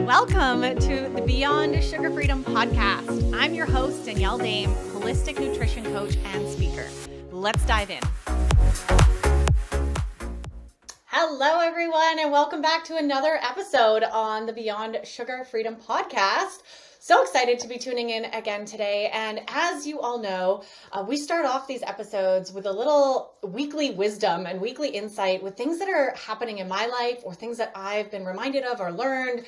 Welcome to the Beyond Sugar Freedom podcast. I'm your host, Danielle Dame, holistic nutrition coach and speaker. Let's dive in. Hello, everyone, and welcome back to another episode on the Beyond Sugar Freedom podcast. So excited to be tuning in again today. And as you all know, we start off these episodes with a little weekly wisdom and weekly insight with things that are happening in my life or things that I've been reminded of or learned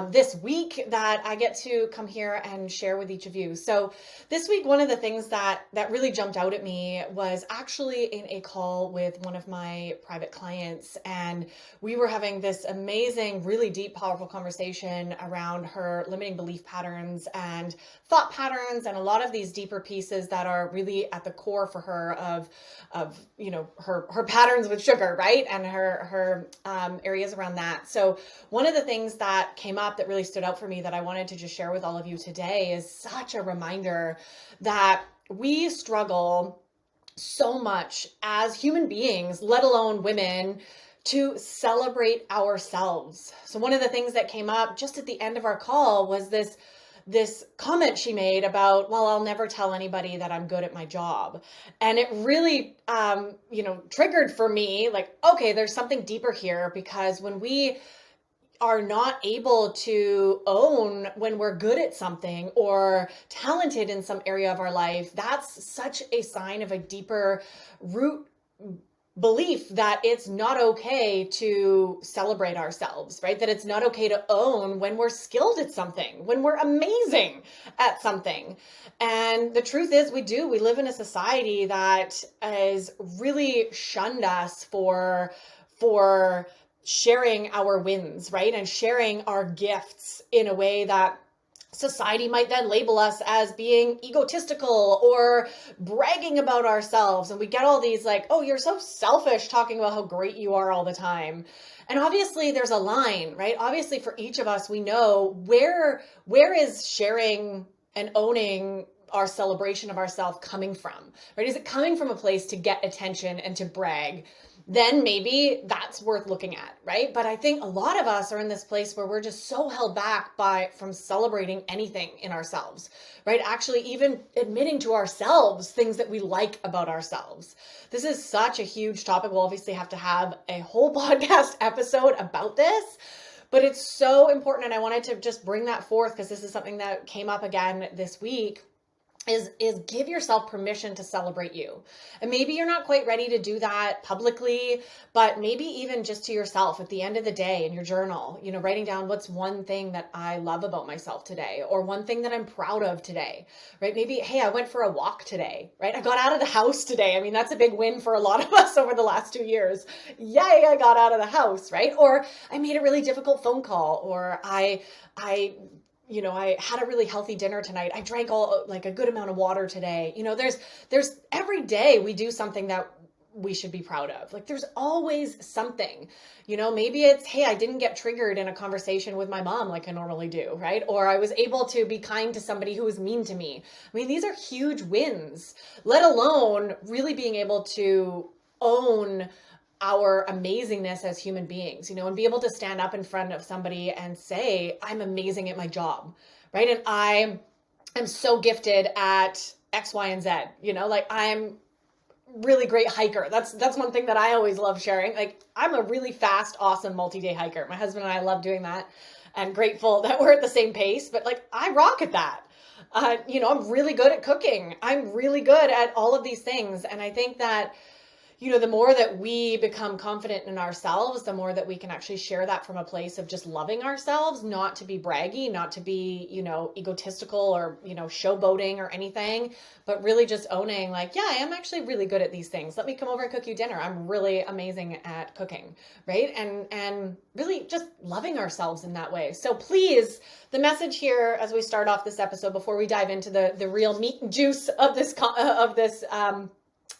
this week that I get to come here and share with each of you. So this week, one of the things that really jumped out at me was actually in a call with one of my private clients. And we were having this amazing, really deep, powerful conversation around her limiting belief patterns and thought patterns and a lot of these deeper pieces that are really at the core for her of her patterns with sugar, right? And her areas around that. So one of the things that came up that really stood out for me that I wanted to just share with all of you today is such a reminder that we struggle so much as human beings, let alone women, to celebrate ourselves. So one of the things that came up just at the end of our call was this comment she made about, well, I'll never tell anybody that I'm good at my job. And it really, triggered for me, like, okay, there's something deeper here, because when we are not able to own when we're good at something or talented in some area of our life, that's such a sign of a deeper root belief that it's not okay to celebrate ourselves, right? That it's not okay to own when we're skilled at something, when we're amazing at something. And the truth is we live in a society that has really shunned us for sharing our wins, right? And sharing our gifts in a way that society might then label us as being egotistical or bragging about ourselves. And we get all these like, oh, you're so selfish, talking about how great you are all the time. And obviously there's a line, right? Obviously for each of us, we know where is sharing and owning our celebration of ourselves coming from, right? Is it coming from a place to get attention and to brag? Then maybe that's worth looking at, right? But I think a lot of us are in this place where we're just so held back from celebrating anything in ourselves, right? Actually, even admitting to ourselves things that we like about ourselves. This is such a huge topic. We'll obviously have to have a whole podcast episode about this, but it's so important. And I wanted to just bring that forth because this is something that came up again this week. Is give yourself permission to celebrate you. And maybe you're not quite ready to do that publicly, but maybe even just to yourself at the end of the day in your journal, writing down what's one thing that I love about myself today, or one thing that I'm proud of today, right? Maybe, hey, I went for a walk today, right? I got out of the house today. I mean, that's a big win for a lot of us over the last 2 years. Yay, I got out of the house, right? Or I made a really difficult phone call, or I had a really healthy dinner tonight. I drank a good amount of water today. There's every day we do something that we should be proud of. Like there's always something, maybe it's, hey, I didn't get triggered in a conversation with my mom like I normally do, right? Or I was able to be kind to somebody who was mean to me. I mean, these are huge wins, let alone really being able to own our amazingness as human beings, and be able to stand up in front of somebody and say, I'm amazing at my job, right? And I am so gifted at X, Y, and Z, like I'm really great hiker. That's one thing that I always love sharing. Like I'm a really fast, awesome multi-day hiker. My husband and I love doing that and grateful that we're at the same pace, but like I rock at that. I'm really good at cooking. I'm really good at all of these things. And I think that the more that we become confident in ourselves, the more that we can actually share that from a place of just loving ourselves, not to be braggy, not to be, egotistical or, showboating or anything, but really just owning like, yeah, I am actually really good at these things. Let me come over and cook you dinner. I'm really amazing at cooking, right? And really just loving ourselves in that way. So please, the message here as we start off this episode, before we dive into the real meat and juice of this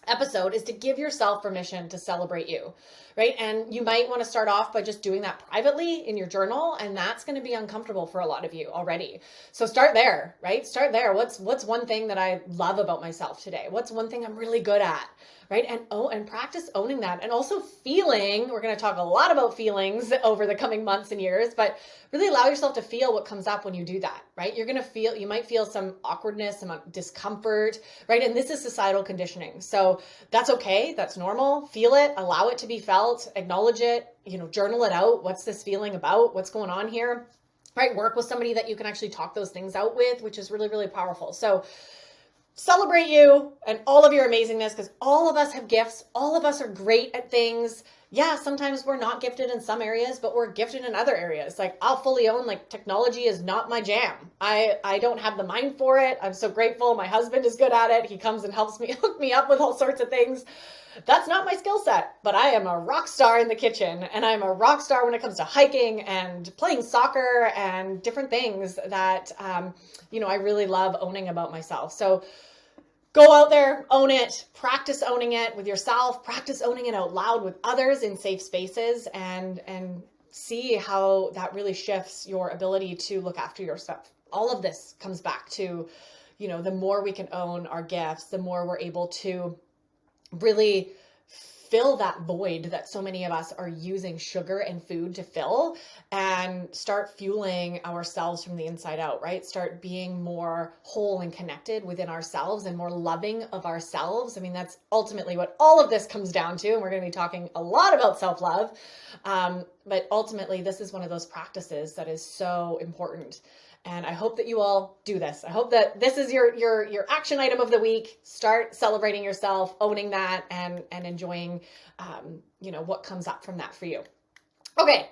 episode, is to give yourself permission to celebrate you, right? And you might want to start off by just doing that privately in your journal, and that's going to be uncomfortable for a lot of you already. So start there, right? Start there. What's one thing that I love about myself today? What's one thing I'm really good at, right? And practice owning that, and also feeling. We're going to talk a lot about feelings over the coming months and years, but really allow yourself to feel what comes up when you do that, right? You're going to feel, you might feel some awkwardness, some discomfort, right? And this is societal conditioning. So that's okay. That's normal. Feel it, allow it to be felt, acknowledge it, journal it out. What's this feeling about? What's going on here? Right? Work with somebody that you can actually talk those things out with, which is really, really powerful. So celebrate you and all of your amazingness, because all of us have gifts. All of us are great at things. Yeah, sometimes we're not gifted in some areas, but we're gifted in other areas. Like, I'll fully own, like, technology is not my jam. I don't have the mind for it. I'm so grateful. My husband is good at it. He comes and helps me hook me up with all sorts of things. That's not my skill set, but I am a rock star in the kitchen, and I'm a rock star when it comes to hiking and playing soccer and different things that, I really love owning about myself. So go out there, own it, practice owning it with yourself, practice owning it out loud with others in safe spaces, and see how that really shifts your ability to look after yourself. All of this comes back to, the more we can own our gifts, the more we're able to really fill that void that so many of us are using sugar and food to fill, and start fueling ourselves from the inside out, right? Start being more whole and connected within ourselves, and more loving of ourselves. I mean, that's ultimately what all of this comes down to. And we're going to be talking a lot about self-love. But ultimately, this is one of those practices that is so important. And I hope that you all do this. I hope that this is your action item of the week. Start celebrating yourself, owning that, and enjoying, what comes up from that for you. Okay,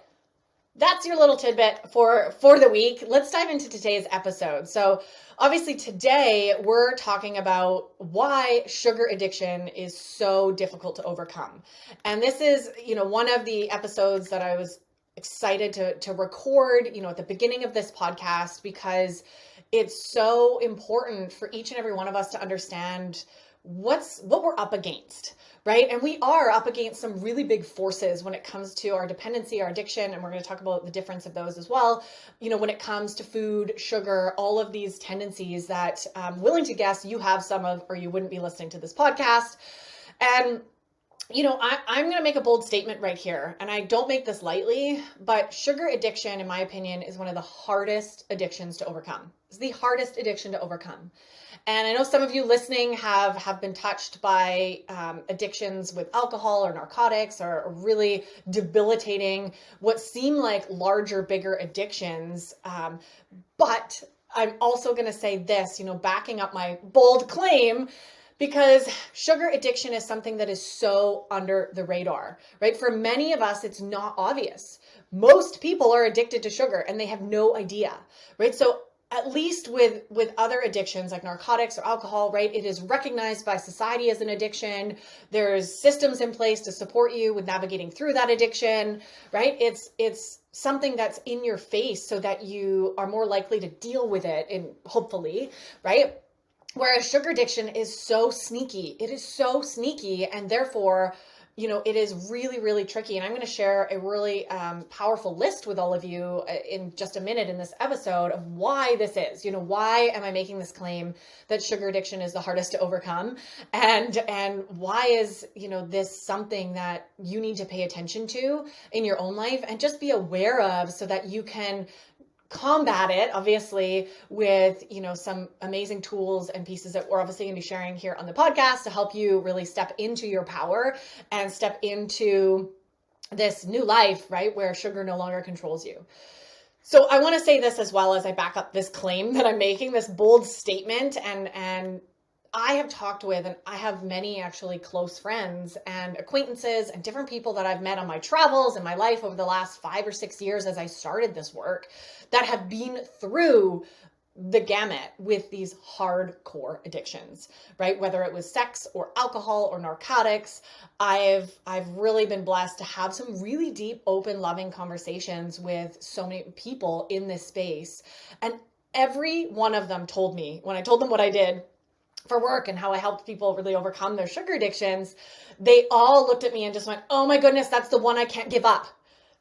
that's your little tidbit for the week. Let's dive into today's episode. So obviously today we're talking about why sugar addiction is so difficult to overcome. And this is, one of the episodes that I was excited to record, at the beginning of this podcast, because it's so important for each and every one of us to understand what we're up against, right? And we are up against some really big forces when it comes to our dependency, our addiction, and we're going to talk about the difference of those as well. When it comes to food, sugar, all of these tendencies that I'm willing to guess you have some of, or you wouldn't be listening to this podcast. And I'm going to make a bold statement right here, and I don't make this lightly, but sugar addiction, in my opinion, is one of the hardest addictions to overcome. It's the hardest addiction to overcome. And I know some of you listening have been touched by addictions with alcohol or narcotics, or really debilitating, what seem like larger, bigger addictions. But I'm also going to say this, backing up my bold claim, because sugar addiction is something that is so under the radar, right? For many of us, it's not obvious. Most people are addicted to sugar and they have no idea, right? So at least with other addictions like narcotics or alcohol, right, it is recognized by society as an addiction. There's systems in place to support you with navigating through that addiction, right? It's something that's in your face so that you are more likely to deal with it, and hopefully, right? Whereas sugar addiction is so sneaky. It is so sneaky, and therefore, it is really, really tricky. And I'm going to share a really powerful list with all of you in just a minute in this episode of why this is. Why am I making this claim that sugar addiction is the hardest to overcome? And why is, this something that you need to pay attention to in your own life and just be aware of, so that you can combat it, obviously, with, some amazing tools and pieces that we're obviously going to be sharing here on the podcast to help you really step into your power and step into this new life, right, where sugar no longer controls you. So I want to say this as well as I back up this claim that I'm making, this bold statement, and I have talked with, and I have many actually close friends and acquaintances and different people that I've met on my travels in my life over the last 5 or 6 years as I started this work, that have been through the gamut with these hardcore addictions, right? Whether it was sex or alcohol or narcotics, I've really been blessed to have some really deep, open, loving conversations with so many people in this space. And every one of them told me, when I told them what I did for work and how I helped people really overcome their sugar addictions, they all looked at me and just went, "Oh my goodness, that's the one I can't give up.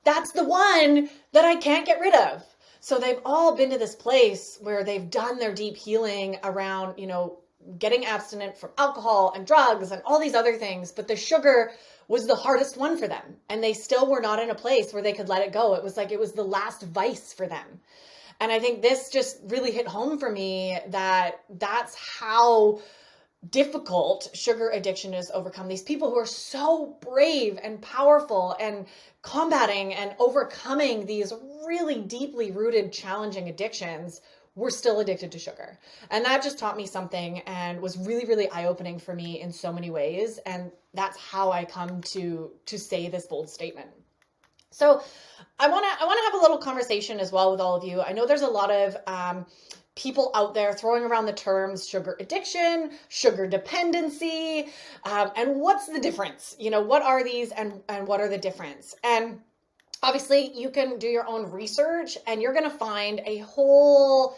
That's the one that I can't get rid of." So they've all been to this place where they've done their deep healing around, getting abstinent from alcohol and drugs and all these other things, but the sugar was the hardest one for them. And they still were not in a place where they could let it go. It was like it was the last vice for them. And I think this just really hit home for me that that's how difficult sugar addiction is overcome. These people who are so brave and powerful and combating and overcoming these really deeply rooted, challenging addictions were still addicted to sugar. And that just taught me something and was really, really eye-opening for me in so many ways. And that's how I come to say this bold statement. So I want to have a little conversation as well with all of you. I know there's a lot of people out there throwing around the terms sugar addiction, sugar dependency, and what's the difference? You know, what are these and what are the difference? And obviously you can do your own research and you're going to find a whole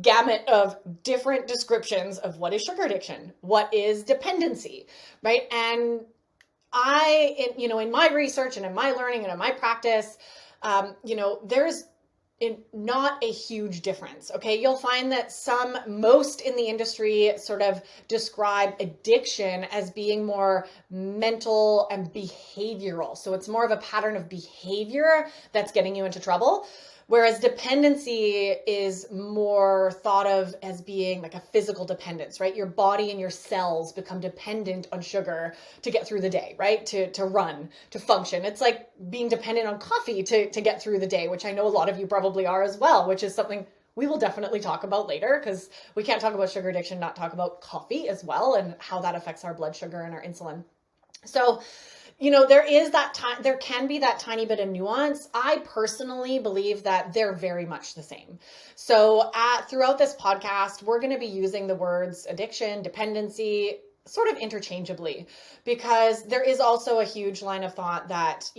gamut of different descriptions of what is sugar addiction, what is dependency, right? And in my research and in my learning and in my practice, there's not a huge difference. Okay. You'll find that most in the industry sort of describe addiction as being more mental and behavioral. So it's more of a pattern of behavior that's getting you into trouble. Whereas dependency is more thought of as being like a physical dependence, right? Your body and your cells become dependent on sugar to get through the day, right? To run, to function. It's like being dependent on coffee to get through the day, which I know a lot of you probably are as well, which is something we will definitely talk about later, because we can't talk about sugar addiction, not talk about coffee as well and how that affects our blood sugar and our insulin. So there can be that tiny bit of nuance. I personally believe that they're very much the same. So throughout this podcast, we're going to be using the words addiction, dependency, sort of interchangeably, because there is also a huge line of thought that,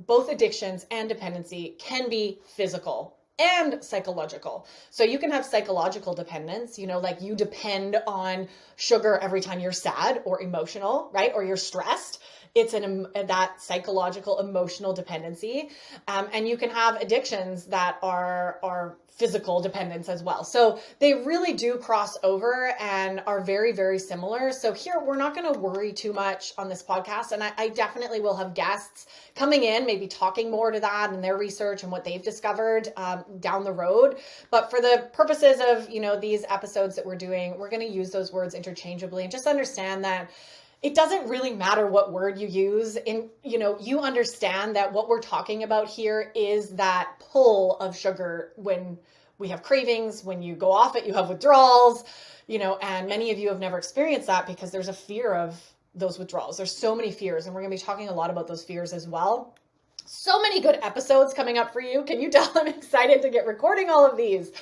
both addictions and dependency can be physical and psychological. So you can have psychological dependence, like you depend on sugar every time you're sad or emotional, right? Or you're stressed. It's that psychological, emotional dependency. And you can have addictions that are physical dependence as well. So they really do cross over and are very, very similar. So here, we're not going to worry too much on this podcast. And I definitely will have guests coming in, maybe talking more to that and their research and what they've discovered down the road. But for the purposes of, these episodes that we're doing, we're going to use those words interchangeably and just understand that it doesn't really matter what word you use. You understand that what we're talking about here is that pull of sugar when we have cravings, when you go off it, you have withdrawals, and many of you have never experienced that because there's a fear of those withdrawals. There's so many fears, and we're going to be talking a lot about those fears as well. So many good episodes coming up for you. Can you tell I'm excited to get recording all of these?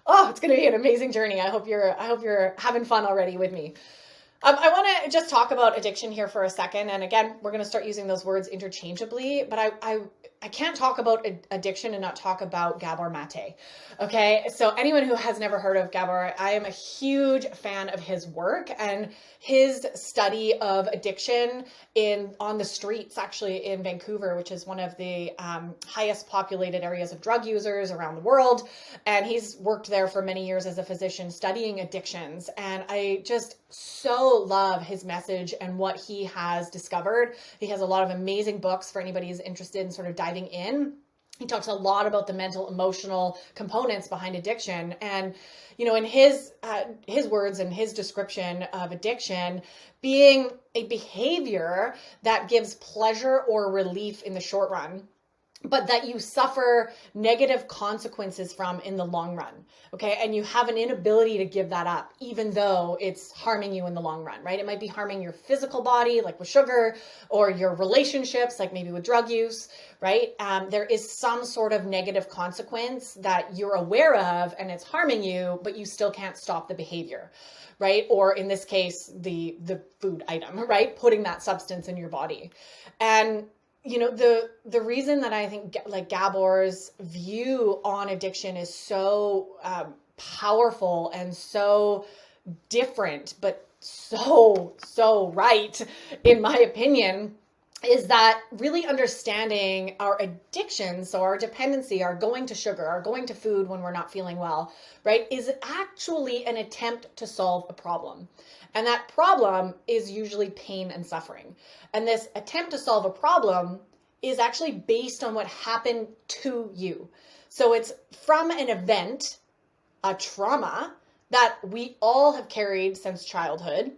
Oh, it's going to be an amazing journey. I hope you're having fun already with me. I want to just talk about addiction here for a second. And again, we're going to start using those words interchangeably, but I can't talk about addiction and not talk about Gabor Mate. Okay. So anyone who has never heard of Gabor, I am a huge fan of his work and his study of addiction on the streets, actually in Vancouver, which is one of the highest populated areas of drug users around the world. And he's worked there for many years as a physician studying addictions. And I just so love his message and what he has discovered. He has a lot of amazing books for anybody who's interested in sort of diving in. He talks a lot about the mental, emotional components behind addiction. And, in his words and his description of addiction being a behavior that gives pleasure or relief in the short run, but that you suffer negative consequences from in the long run. Okay. And you have an inability to give that up, even though it's harming you in the long run, right? It might be harming your physical body, like with sugar, or your relationships, like maybe with drug use, right? There is some sort of negative consequence that you're aware of and it's harming you, but you still can't stop the behavior, right? Or in this case, the food item, right? Putting that substance in your body. And the reason that I think like Gabor's view on addiction is so powerful and so different, but so right, in my opinion, is that really understanding our addiction, so our dependency, our going to sugar, our going to food when we're not feeling well, right, is actually an attempt to solve a problem. And that problem is usually pain and suffering. And this attempt to solve a problem is actually based on what happened to you. So it's from an event, a trauma that we all have carried since childhood.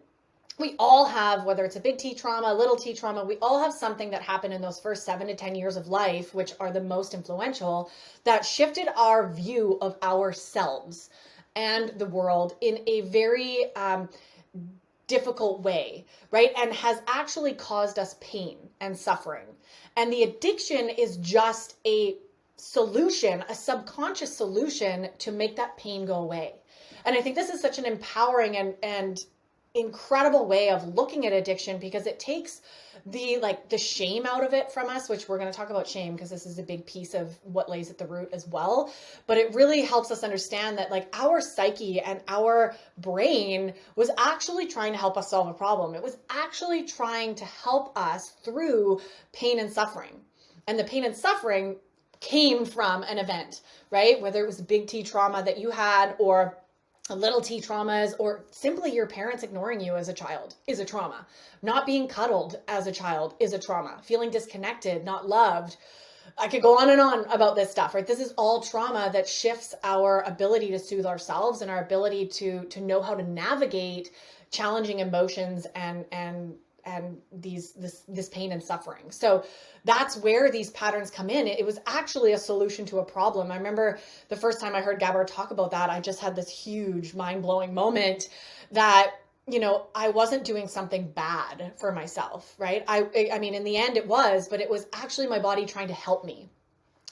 We all have, whether it's a big T trauma, little T trauma, we all have something that happened in those first 7 to 10 years of life, which are the most influential, that shifted our view of ourselves and the world in a very difficult way, right? And has actually caused us pain and suffering. And the addiction is just a solution, a subconscious solution to make that pain go away. And I think this is such an empowering and incredible way of looking at addiction, because it takes the shame out of it from us, which we're going to talk about shame because this is a big piece of what lays at the root as well. But it really helps us understand that like our psyche and our brain was actually trying to help us solve a problem. It was actually trying to help us through pain and suffering. And the pain and suffering came from an event, right? Whether it was a big T trauma that you had, or little T traumas, or simply your parents ignoring you as a child is a trauma. Not being cuddled as a child is a trauma. Feeling disconnected, not loved. I could go on and on about this stuff, right? This is all trauma that shifts our ability to soothe ourselves and our ability to know how to navigate challenging emotions and this pain and suffering. So that's where these patterns come in. It was actually a solution to a problem. I remember the first time I heard Gabor talk about that, I just had this huge mind-blowing moment that, you know, I wasn't doing something bad for myself, right? I mean, in the end it was, but it was actually my body trying to help me.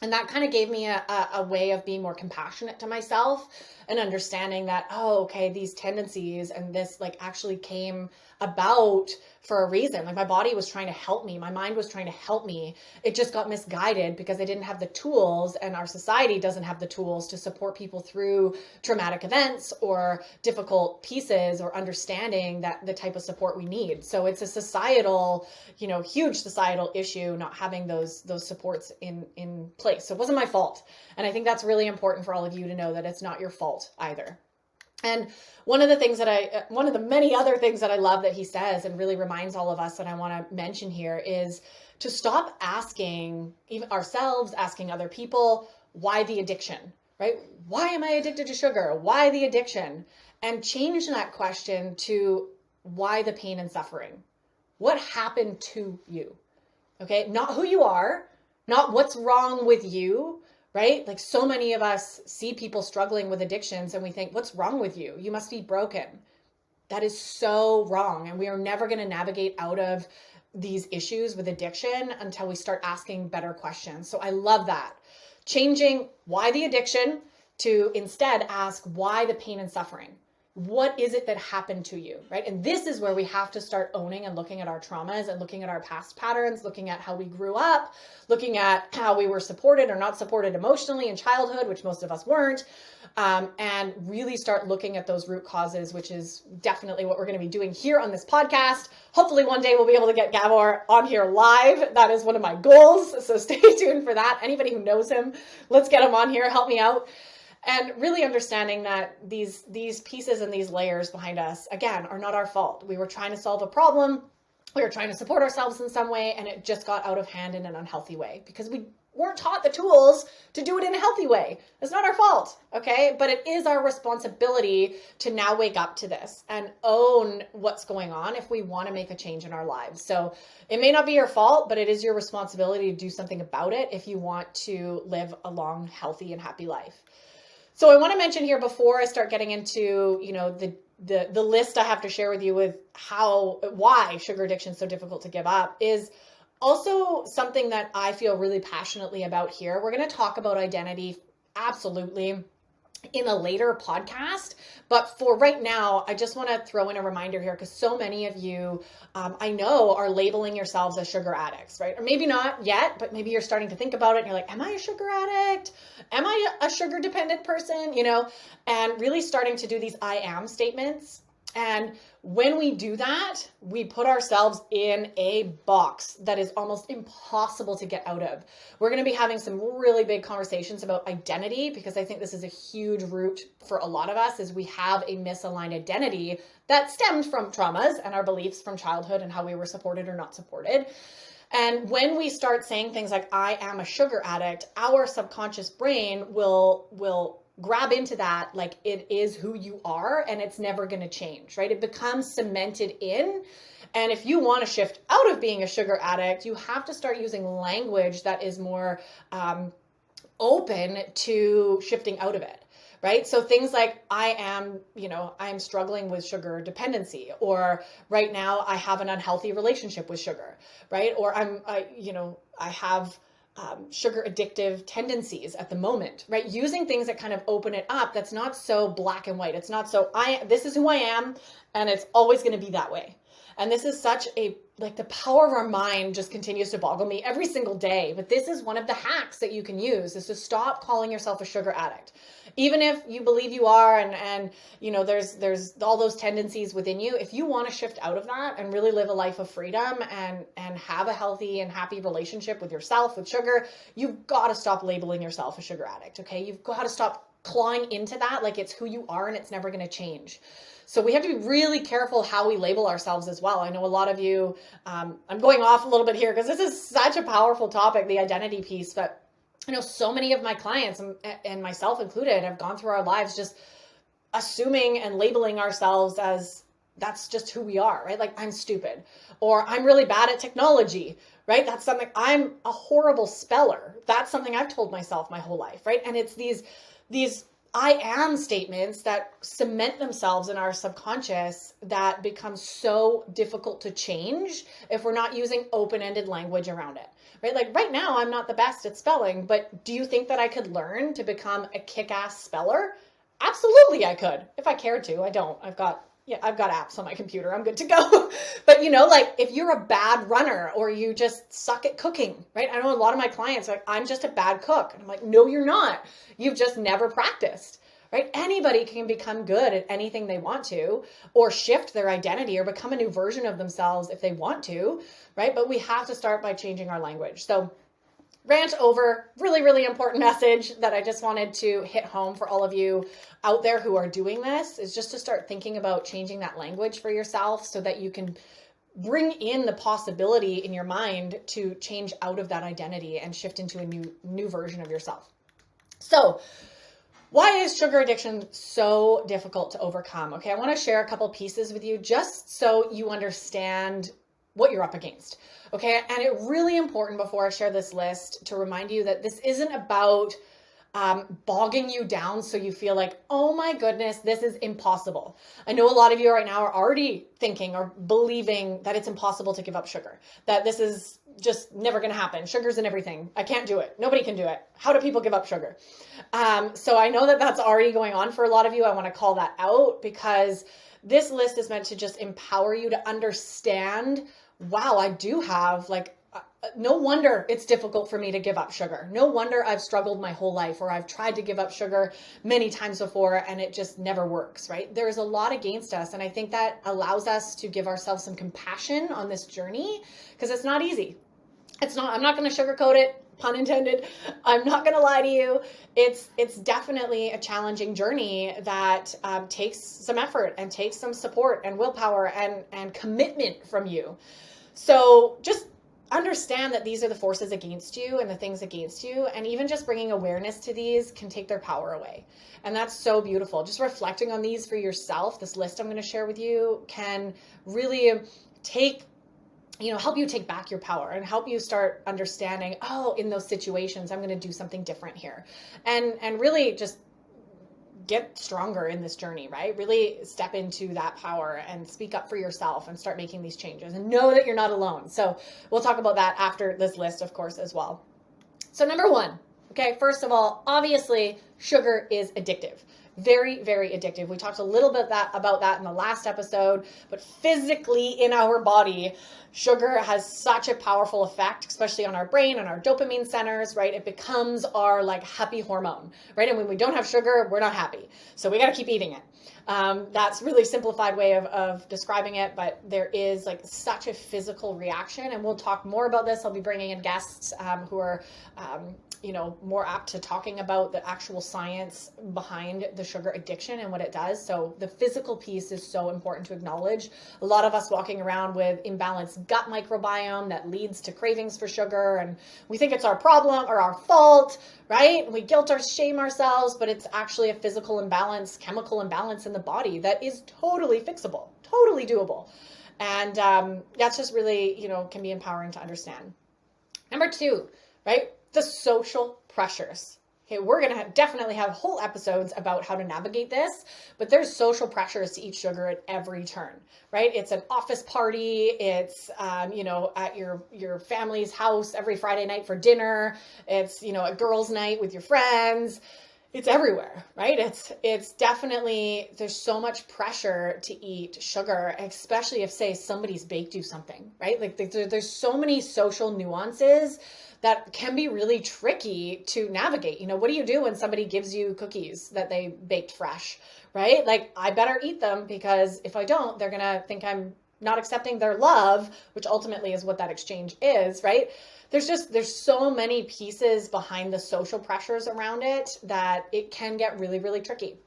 And that kind of gave me a way of being more compassionate to myself and understanding that, oh, okay, these tendencies and this like actually came about for a reason. Like my body was trying to help me. My mind was trying to help me. It just got misguided because I didn't have the tools, and our society doesn't have the tools to support people through traumatic events or difficult pieces, or understanding that the type of support we need. So it's a societal, you know, huge societal issue, not having those supports in place. So it wasn't my fault. And I think that's really important for all of you to know, that it's not your fault either. And one of the many other things that I love that he says and really reminds all of us that I want to mention here is to stop asking even ourselves, asking other people, why the addiction, right? Why am I addicted to sugar? Why the addiction? And change that question to why the pain and suffering? What happened to you? Okay, not who you are, not what's wrong with you, right? Like so many of us see people struggling with addictions and we think, what's wrong with you? You must be broken. That is so wrong. And we are never going to navigate out of these issues with addiction until we start asking better questions. So I love that. Changing why the addiction to instead ask why the pain and suffering. What is it that happened to you, right? And this is where we have to start owning and looking at our traumas and looking at our past patterns, looking at how we grew up, looking at how we were supported or not supported emotionally in childhood, which most of us weren't, and really start looking at those root causes, which is definitely what we're going to be doing here on this podcast. Hopefully one day we'll be able to get Gabor on here live. That is one of my goals, so stay tuned for that. Anybody who knows him, let's get him on here, help me out. And really understanding that these pieces and these layers behind us, again, are not our fault. We were trying to solve a problem. We were trying to support ourselves in some way, and it just got out of hand in an unhealthy way because we weren't taught the tools to do it in a healthy way. It's not our fault, okay? But it is our responsibility to now wake up to this and own what's going on if we want to make a change in our lives. So it may not be your fault, but it is your responsibility to do something about it if you want to live a long, healthy, and happy life. So I want to mention here before I start getting into, you know, the list I have to share with you with why sugar addiction is so difficult to give up is also something that I feel really passionately about here. We're going to talk about identity, absolutely, in a later podcast. But for right now, I just want to throw in a reminder here because so many of you, I know, are labeling yourselves as sugar addicts, right? Or maybe not yet, but maybe you're starting to think about it and you're like, am I a sugar addict? Am I a sugar dependent person? You know, and really starting to do these I am statements And when we do that, we put ourselves in a box that is almost impossible to get out of. We're going to be having some really big conversations about identity, because I think this is a huge root for a lot of us, is we have a misaligned identity that stems from traumas and our beliefs from childhood and how we were supported or not supported. And when we start saying things like, I am a sugar addict, our subconscious brain will grab into that like it is who you are, and it's never going to change, right? It becomes cemented in. And if you want to shift out of being a sugar addict, you have to start using language that is more open to shifting out of it. Right? So things like, I'm struggling with sugar dependency, or right now I have an unhealthy relationship with sugar, right? Or I have sugar addictive tendencies at the moment, right? Using things that kind of open it up. That's not so black and white. It's not so this is who I am, and it's always going to be that way. And this is such the power of our mind just continues to boggle me every single day. But this is one of the hacks that you can use, is to stop calling yourself a sugar addict. Even if you believe you are, and there's all those tendencies within you. If you want to shift out of that and really live a life of freedom and have a healthy and happy relationship with yourself, with sugar, you've got to stop labeling yourself a sugar addict, okay? You've got to stop clawing into that like it's who you are and it's never going to change. So we have to be really careful how we label ourselves as well. I know a lot of you, I'm going off a little bit here because this is such a powerful topic, the identity piece, but I know so many of my clients, and myself included, have gone through our lives just assuming and labeling ourselves as that's just who we are, right? Like, I'm stupid, or I'm really bad at technology, right? That's something, I'm a horrible speller. That's something I've told myself my whole life, right? And it's these I am statements that cement themselves in our subconscious that become so difficult to change if we're not using open-ended language around it, right? Like right now, I'm not the best at spelling, but do you think that I could learn to become a kick-ass speller? Absolutely, I could, if I cared to. I don't. I've got apps on my computer. I'm good to go. But if you're a bad runner, or you just suck at cooking, right? I know a lot of my clients are like, I'm just a bad cook. And I'm like, no, you're not. You've just never practiced, right? Anybody can become good at anything they want to, or shift their identity, or become a new version of themselves if they want to, right? But we have to start by changing our language. So rant over. Really, really important message that I just wanted to hit home for all of you out there who are doing this, is just to start thinking about changing that language for yourself so that you can bring in the possibility in your mind to change out of that identity and shift into a new version of yourself. So why is sugar addiction so difficult to overcome? Okay, I want to share a couple pieces with you just so you understand what you're up against. Okay, and it's really important before I share this list to remind you that this isn't about bogging you down so you feel like, oh my goodness, this is impossible. I know a lot of you right now are already thinking or believing that it's impossible to give up sugar, that this is just never going to happen. Sugar's in everything. I can't do it. Nobody can do it. How do people give up sugar? So I know that that's already going on for a lot of you. I want to call that out, because this list is meant to just empower you to understand, wow, I do have no wonder it's difficult for me to give up sugar. No wonder I've struggled my whole life, or I've tried to give up sugar many times before and it just never works, right? There's a lot against us. And I think that allows us to give ourselves some compassion on this journey, because it's not easy. It's not, I'm not going to sugarcoat it, pun intended. I'm not going to lie to you. It's definitely a challenging journey that takes some effort and takes some support and willpower and commitment from you. So just understand that these are the forces against you and the things against you. And even just bringing awareness to these can take their power away. And that's so beautiful. Just reflecting on these for yourself, this list I'm going to share with you, can really help you take back your power and help you start understanding, oh, in those situations, I'm going to do something different here. And really just get stronger in this journey, right? Really step into that power and speak up for yourself and start making these changes, and know that you're not alone. So we'll talk about that after this list, of course, as well. So number one, okay, first of all, obviously Sugar is addictive. Very, very addictive. We talked a little bit about that in the last episode, but physically in our body, sugar has such a powerful effect, especially on our brain and our dopamine centers, right? It becomes our like happy hormone, right? And when we don't have sugar, we're not happy. So we got to keep eating it. That's really simplified way of describing it, but there is like such a physical reaction, and we'll talk more about this. I'll be bringing in guests who are more apt to talking about the actual science behind the sugar addiction and what it does. So the physical piece is so important to acknowledge. A lot of us walking around with imbalanced gut microbiome that leads to cravings for sugar, and we think it's our problem or our fault, right? And we guilt or shame ourselves, but it's actually a physical imbalance, chemical imbalance in the body that is totally fixable, totally doable. And that's just really, can be empowering to understand. Number 2, right? The social pressures. Okay, we're going to definitely have whole episodes about how to navigate this, but there's social pressures to eat sugar at every turn, right? It's an office party. It's, at your family's house every Friday night for dinner. It's, a girls' night with your friends. It's everywhere, right? It's definitely, there's so much pressure to eat sugar, especially if, say, somebody's baked you something, right? Like there's so many social nuances that can be really tricky to navigate. What do you do when somebody gives you cookies that they baked fresh, right? Like, I better eat them, because if I don't, they're going to think I'm not accepting their love, which ultimately is what that exchange is, right? There's so many pieces behind the social pressures around it that it can get really, really tricky.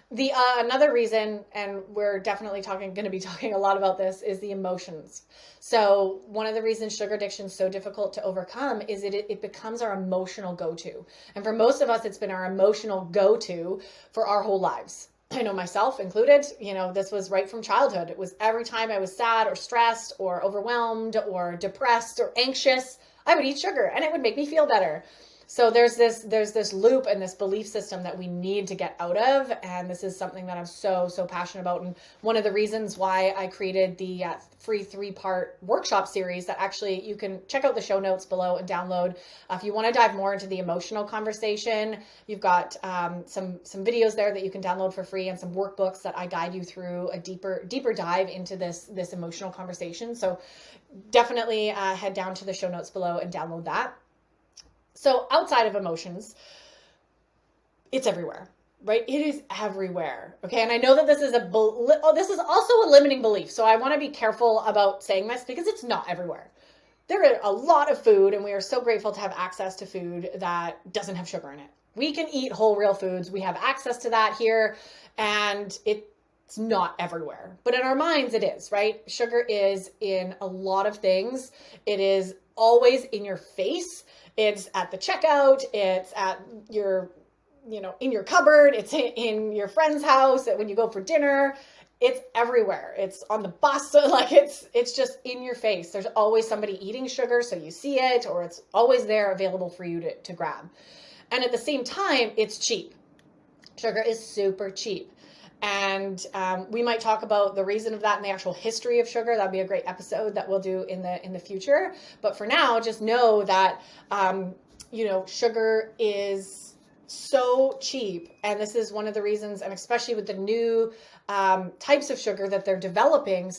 The another reason, and we're definitely going to be talking a lot about this, is the emotions. So one of the reasons sugar addiction is so difficult to overcome is it becomes our emotional go-to. And for most of us, it's been our emotional go-to for our whole lives. I know myself included, this was right from childhood. It was every time I was sad or stressed or overwhelmed or depressed or anxious, I would eat sugar and it would make me feel better. So there's this loop and this belief system that we need to get out of. And this is something that I'm so passionate about. And one of the reasons why I created the free 3-part workshop series that actually you can check out the show notes below and download. If you want to dive more into the emotional conversation, you've got some videos there that you can download for free, and some workbooks that I guide you through a deeper dive into this emotional conversation. So definitely head down to the show notes below and download that. So outside of emotions, it's everywhere, right? It is everywhere. Okay. And I know that this is this is also a limiting belief. So I want to be careful about saying this, because it's not everywhere. There are a lot of food, and we are so grateful to have access to food that doesn't have sugar in it. We can eat whole, real foods. We have access to that here, and it's not everywhere, but in our minds it is, right? Sugar is in a lot of things. It is always in your face. It's at the checkout. It's at your, in your cupboard. It's in your friend's house when you go for dinner. It's everywhere. It's on the bus. Like it's just in your face. There's always somebody eating sugar, so you see it, or it's always there available for you to grab. And at the same time, it's cheap. Sugar is super cheap. And we might talk about the reason of that and the actual history of sugar. That'd be a great episode that we'll do in the future. But for now, just know that sugar is so cheap, and this is one of the reasons, and especially with the new types of sugar that they're developing,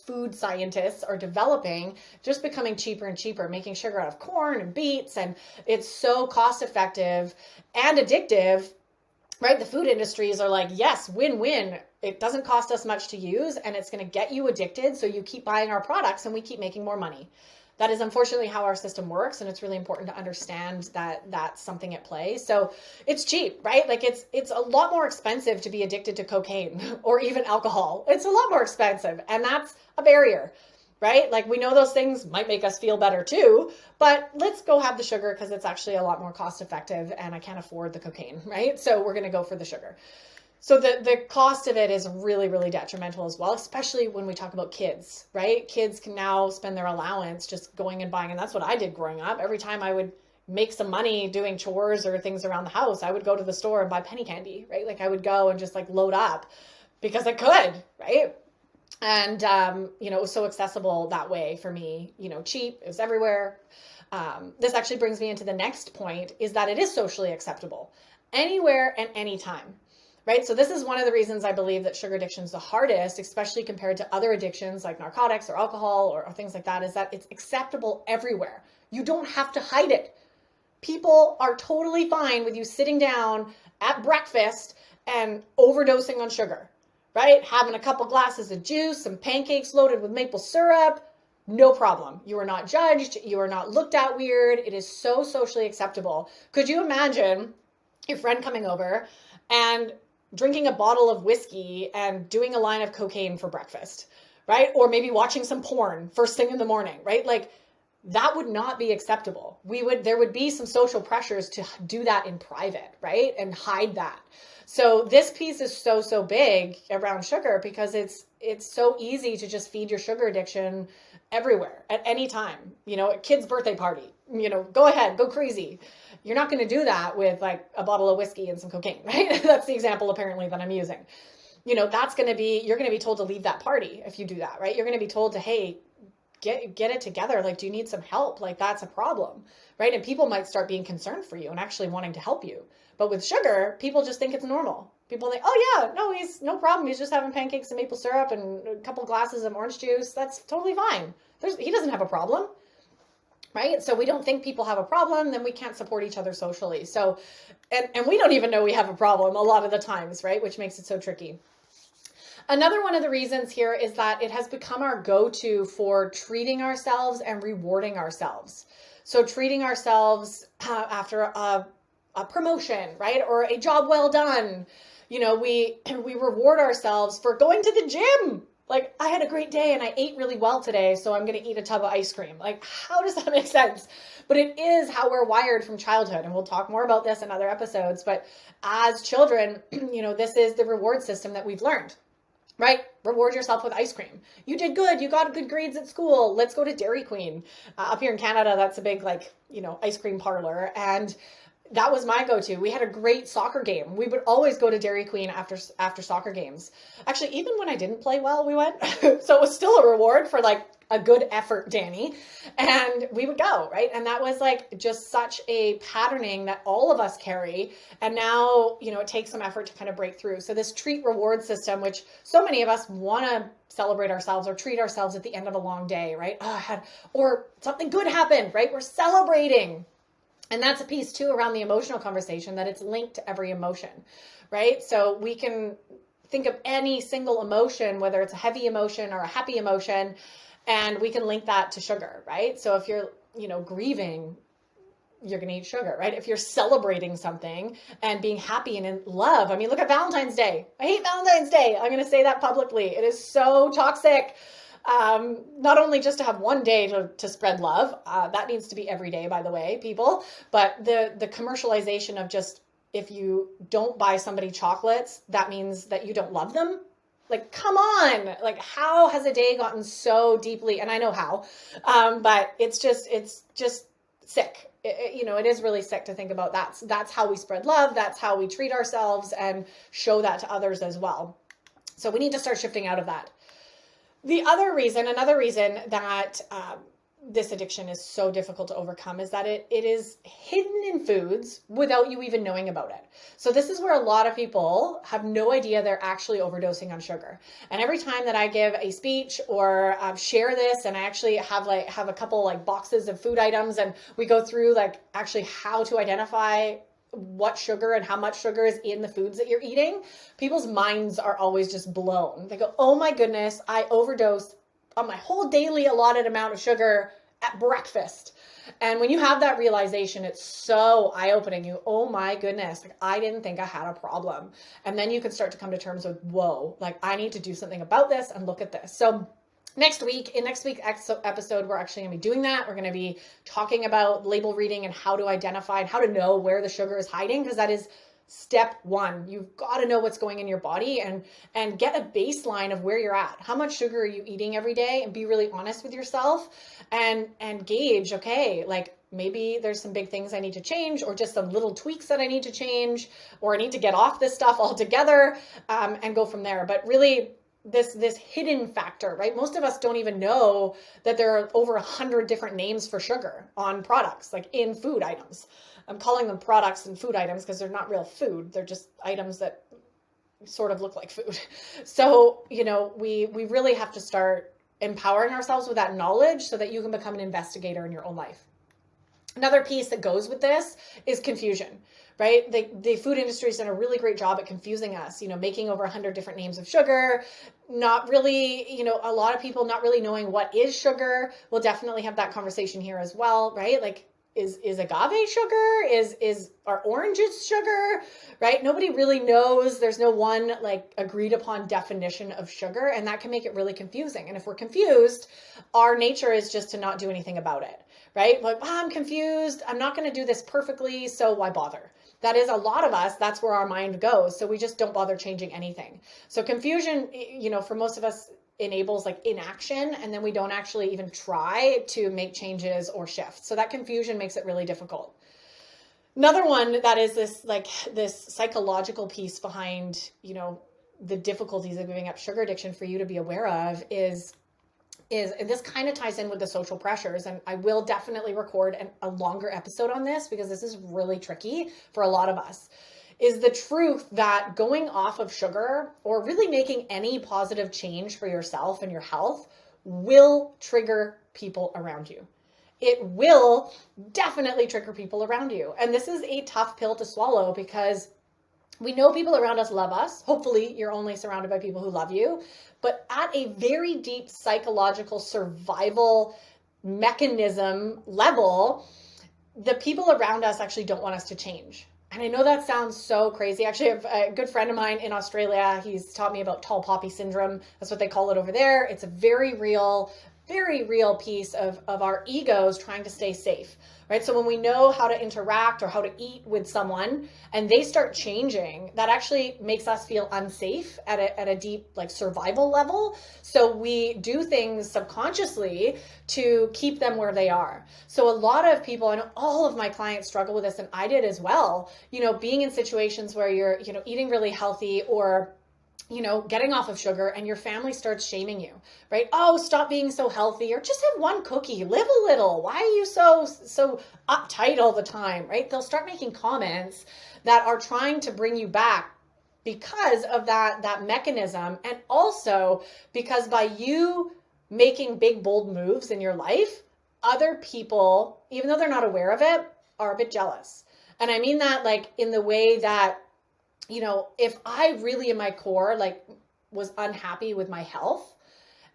food scientists are developing, just becoming cheaper and cheaper, making sugar out of corn and beets, and it's so cost effective and addictive. Right? The food industries are like, yes, win-win. It doesn't cost us much to use, and it's going to get you addicted. So you keep buying our products and we keep making more money. That is unfortunately how our system works. And it's really important to understand that that's something at play. So it's cheap, right? Like it's a lot more expensive to be addicted to cocaine or even alcohol. It's a lot more expensive. And that's a barrier. Right? Like, we know those things might make us feel better too, but let's go have the sugar because it's actually a lot more cost effective, and I can't afford the cocaine, right? So we're going to go for the sugar. So the cost of it is really, really detrimental as well, especially when we talk about kids, right? Kids can now spend their allowance just going and buying. And that's what I did growing up. Every time I would make some money doing chores or things around the house, I would go to the store and buy penny candy, right? Like, I would go and just like load up because I could, right? And, it was so accessible that way for me, cheap, it was everywhere. This actually brings me into the next point, is that it is socially acceptable anywhere and anytime. Right? So this is one of the reasons I believe that sugar addiction is the hardest, especially compared to other addictions like narcotics or alcohol or things like that, is that it's acceptable everywhere. You don't have to hide it. People are totally fine with you sitting down at breakfast and overdosing on sugar, right? Having a couple glasses of juice, some pancakes loaded with maple syrup, no problem. You are not judged. You are not looked at weird. It is so socially acceptable. Could you imagine your friend coming over and drinking a bottle of whiskey and doing a line of cocaine for breakfast, right? Or maybe watching some porn first thing in the morning, right? Like, that would not be acceptable. There would be some social pressures to do that in private, right? And hide that. So this piece is so big around sugar because it's so easy to just feed your sugar addiction everywhere at any time. You know, a kid's birthday party, you know, go ahead, go crazy. You're not going to do that with like a bottle of whiskey and some cocaine, right? That's the example apparently that I'm using. You know, you're going to be told to leave that party if you do that, right? You're going to be told to, hey, get it together. Like, do you need some help? Like, that's a problem, right? And people might start being concerned for you and actually wanting to help you. But with sugar, people just think it's normal. People think, oh yeah, no, he's no problem. He's just having pancakes and maple syrup and a couple glasses of orange juice. That's totally fine. He doesn't have a problem, right? So we don't think people have a problem, then we can't support each other socially. So, and we don't even know we have a problem a lot of the times, right? Which makes it so tricky. Another one of the reasons here is that it has become our go-to for treating ourselves and rewarding ourselves. So treating ourselves after a promotion, right? Or a job well done. You know, we reward ourselves for going to the gym. Like, I had a great day and I ate really well today, so I'm going to eat a tub of ice cream. Like, how does that make sense? But it is how we're wired from childhood. And we'll talk more about this in other episodes. But as children, you know, this is the reward system that we've learned. Right? Reward yourself with ice cream. You did good. You got good grades at school. Let's go to Dairy Queen. Up here in Canada, that's a big, like, you know, ice cream parlor. And that was my go-to. We had a great soccer game. We would always go to Dairy Queen after soccer games. Actually, even when I didn't play well, we went. So it was still a reward for like a good effort, Danny. And we would go, right? And that was like just such a patterning that all of us carry. And now, you know, it takes some effort to kind of break through. So this treat reward system, which so many of us want to celebrate ourselves or treat ourselves at the end of a long day, right? Or something good happened, right? We're celebrating. And that's a piece too around the emotional conversation, that it's linked to every emotion, right? So we can think of any single emotion, whether it's a heavy emotion or a happy emotion, and we can link that to sugar, right? So if you're, you know, grieving, you're going to eat sugar, right? If you're celebrating something and being happy and in love, I mean, look at Valentine's Day. I hate Valentine's Day. I'm going to say that publicly. It is so toxic. Not only just to have one day to spread love, that needs to be every day, by the way, people, but the commercialization of just, if you don't buy somebody chocolates, that means that you don't love them. Like, come on, like, how has a day gotten so deeply, and I know how, but it's just sick. You know, it is really sick to think about that. That's how we spread love. That's how we treat ourselves and show that to others as well. So we need to start shifting out of that. Another reason that this addiction is so difficult to overcome is that it is hidden in foods without you even knowing about it. So this is where a lot of people have no idea they're actually overdosing on sugar. And every time that I give a speech or share this, and I actually have a couple like boxes of food items, and we go through like actually how to identify what sugar and how much sugar is in the foods that you're eating, people's minds are always just blown. They go, oh my goodness, I overdosed on my whole daily allotted amount of sugar at breakfast. And when you have that realization, it's so eye-opening. You, oh my goodness, like, I didn't think I had a problem. And then you can start to come to terms with, whoa, like, I need to do something about this and look at this. So in next week's episode, we're actually going to be doing that. We're going to be talking about label reading and how to identify and how to know where the sugar is hiding, because that is step one. You've got to know what's going in your body and get a baseline of where you're at. How much sugar are you eating every day? And be really honest with yourself and gauge, okay, like, maybe there's some big things I need to change, or just some little tweaks that I need to change, or I need to get off this stuff altogether, and go from there. But really, this hidden factor, right? Most of us don't even know that there are over 100 different names for sugar on products, like in food items. I'm calling them products and food items because they're not real food. They're just items that sort of look like food. So, we really have to start empowering ourselves with that knowledge so that you can become an investigator in your own life. Another piece that goes with this is confusion, right? The food industry has done a really great job at confusing us, making over 100 different names of sugar, not really, a lot of people not really knowing what is sugar. We'll definitely have that conversation here as well, right? Like, is agave sugar? Are oranges sugar, right? Nobody really knows. There's no one like agreed upon definition of sugar, and that can make it really confusing. And if we're confused, our nature is just to not do anything about it, right? Like, I'm confused. I'm not going to do this perfectly, so why bother? That is a lot of us. That's where our mind goes. So we just don't bother changing anything. So confusion, for most of us, enables like inaction, and then we don't actually even try to make changes or shift. So that confusion makes it really difficult. Another one that is this psychological piece behind, the difficulties of giving up sugar addiction for you to be aware of is and this kind of ties in with the social pressures, and I will definitely record a longer episode on this because this is really tricky for a lot of us, is the truth that going off of sugar or really making any positive change for yourself and your health will trigger people around you. It will definitely trigger people around you. And this is a tough pill to swallow because we know people around us love us. Hopefully you're only surrounded by people who love you. But at a very deep psychological survival mechanism level, the people around us actually don't want us to change. And I know that sounds so crazy. Actually, I have a good friend of mine in Australia. He's taught me about tall poppy syndrome. That's what they call it over there. It's a very real piece of our egos trying to stay safe, right? So when we know how to interact or how to eat with someone and they start changing, that actually makes us feel unsafe at a deep like survival level. So we do things subconsciously to keep them where they are. So a lot of people, I know all of my clients struggle with this, and I did as well, being in situations where you're, eating really healthy or getting off of sugar, and your family starts shaming you, right? Oh, stop being so healthy, or just have one cookie, live a little. Why are you so uptight all the time, right? They'll start making comments that are trying to bring you back because of that mechanism. And also because by you making big, bold moves in your life, other people, even though they're not aware of it, are a bit jealous. And I mean that like in the way that, if I really in my core, like was unhappy with my health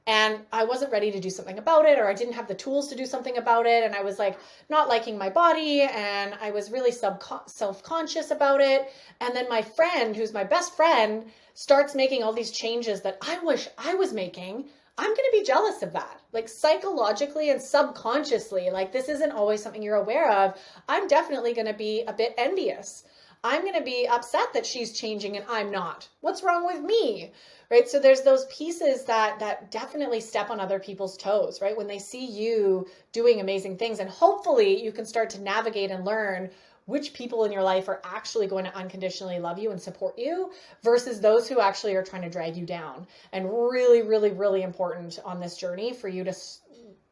and I wasn't ready to do something about it, or I didn't have the tools to do something about it, and I was like not liking my body and I was really self-conscious about it. And then my friend, who's my best friend, starts making all these changes that I wish I was making. I'm going to be jealous of that, like psychologically and subconsciously. Like this isn't always something you're aware of. I'm definitely going to be a bit envious. I'm going to be upset that she's changing and I'm not. What's wrong with me? Right? So there's those pieces that definitely step on other people's toes, right? When they see you doing amazing things, and hopefully you can start to navigate and learn which people in your life are actually going to unconditionally love you and support you versus those who actually are trying to drag you down. And really, really, really important on this journey for you to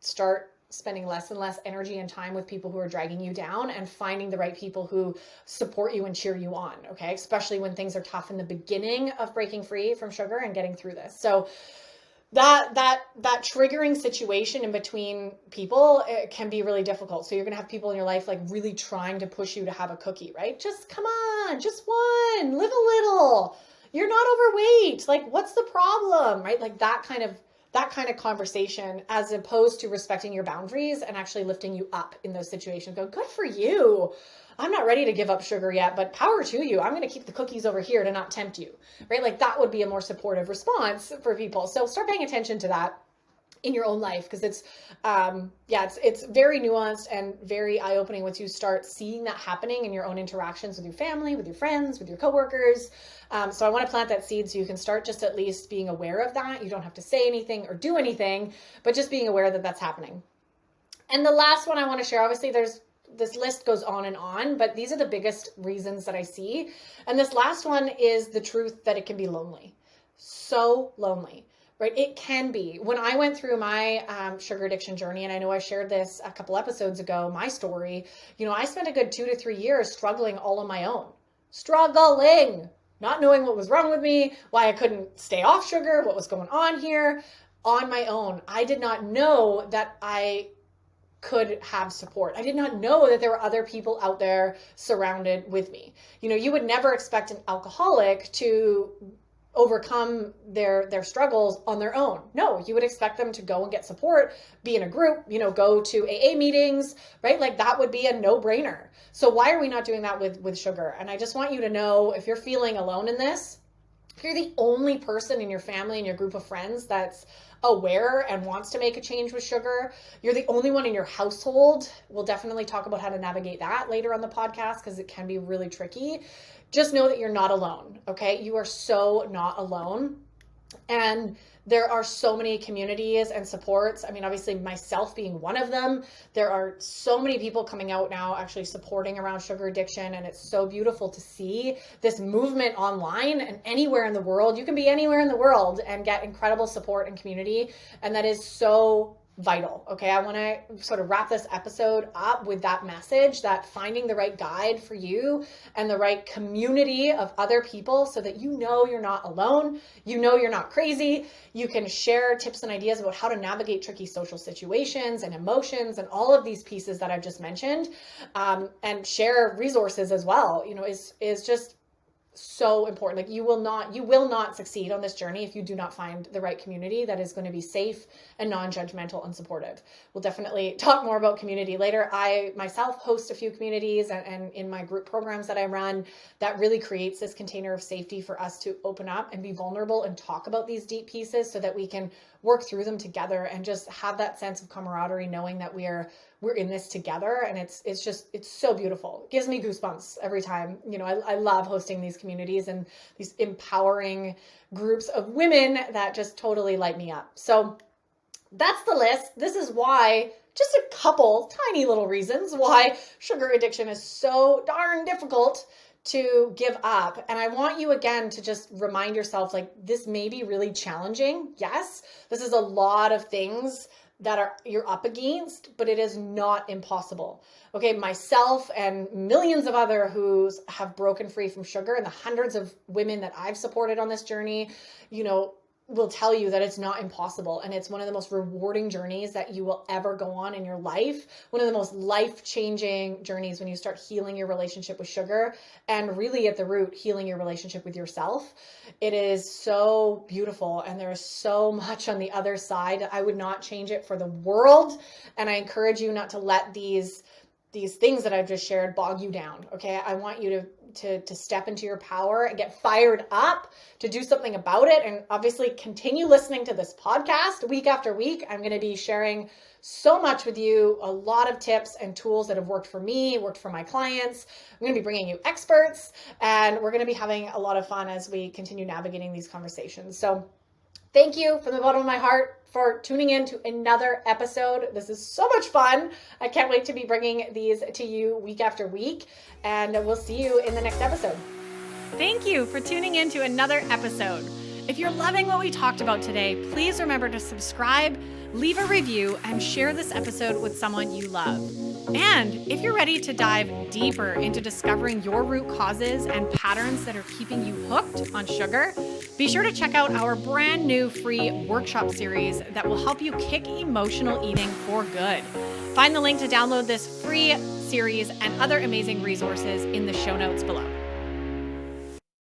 start spending less and less energy and time with people who are dragging you down and finding the right people who support you and cheer you on, okay? Especially when things are tough in the beginning of breaking free from sugar and getting through this. So that triggering situation in between people, it can be really difficult. So you're going to have people in your life like really trying to push you to have a cookie, right? Just come on, just one, live a little. You're not overweight. Like, what's the problem, right? Like that kind of conversation, as opposed to respecting your boundaries and actually lifting you up in those situations. Go, good for you. I'm not ready to give up sugar yet, but power to you. I'm going to keep the cookies over here to not tempt you, right? Like that would be a more supportive response for people. So start paying attention to that in your own life, because it's very nuanced and very eye-opening once you start seeing that happening in your own interactions with your family, with your friends, with your coworkers. So I want to plant that seed so you can start just at least being aware of that. You don't have to say anything or do anything, but just being aware that that's happening. And the last one I want to share, obviously this list goes on, but these are the biggest reasons that I see. And this last one is the truth that it can be lonely. So lonely. right? It can be. When I went through my sugar addiction journey, and I know I shared this a couple episodes ago, my story, I spent a good 2 to 3 years struggling all on my own. Struggling, not knowing what was wrong with me, why I couldn't stay off sugar, what was going on here on my own. I did not know that I could have support. I did not know that there were other people out there surrounded with me. You would never expect an alcoholic to overcome their struggles on their own. No, you would expect them to go and get support, be in a group, go to AA meetings, right? Like that would be a no-brainer. So why are we not doing that with sugar? And I just want you to know, if you're feeling alone in this, if you're the only person in your family and your group of friends that's aware and wants to make a change with sugar, you're the only one in your household. We'll definitely talk about how to navigate that later on the podcast because it can be really tricky. Just know that you're not alone, okay? You are so not alone. And there are so many communities and supports. I mean, obviously myself being one of them. There are so many people coming out now actually supporting around sugar addiction. And it's so beautiful to see this movement online and anywhere in the world. You can be anywhere in the world and get incredible support and community. And that is so vital. Okay. I want to sort of wrap this episode up with that message that finding the right guide for you and the right community of other people so that you're not alone, you're not crazy. You can share tips and ideas about how to navigate tricky social situations and emotions and all of these pieces that I've just mentioned, and share resources as well, is just so important. Like you will not succeed on this journey if you do not find the right community that is going to be safe and non-judgmental and supportive. We'll definitely talk more about community later. I myself host a few communities and in my group programs that I run, that really creates this container of safety for us to open up and be vulnerable and talk about these deep pieces so that we can work through them together and just have that sense of camaraderie, knowing that we're in this together. And it's so beautiful. It gives me goosebumps every time. I love hosting these communities and these empowering groups of women that just totally light me up. So that's the list. This is why, just a couple tiny little reasons why sugar addiction is so darn difficult to give up. And I want you again to just remind yourself, like, this may be really challenging. Yes, this is a lot of things that you're up against, but it is not impossible. Okay, myself and millions of other who have broken free from sugar, and the hundreds of women that I've supported on this journey, will tell you that it's not impossible. And it's one of the most rewarding journeys that you will ever go on in your life. One of the most life-changing journeys when you start healing your relationship with sugar, and really at the root, healing your relationship with yourself. It is so beautiful. And there's so much on the other side. I would not change it for the world. And I encourage you not to let these things that I've just shared bog you down. Okay. I want you to step into your power and get fired up to do something about it. And obviously continue listening to this podcast week after week. I'm going to be sharing so much with you, a lot of tips and tools that have worked for me, worked for my clients. I'm going to be bringing you experts, and we're going to be having a lot of fun as we continue navigating these conversations. So thank you from the bottom of my heart for tuning in to another episode. This is so much fun. I can't wait to be bringing these to you week after week, and we'll see you in the next episode. Thank you for tuning in to another episode. If you're loving what we talked about today, please remember to subscribe, leave a review, and share this episode with someone you love. And if you're ready to dive deeper into discovering your root causes and patterns that are keeping you hooked on sugar, be sure to check out our brand new free workshop series that will help you kick emotional eating for good. Find the link to download this free series and other amazing resources in the show notes below.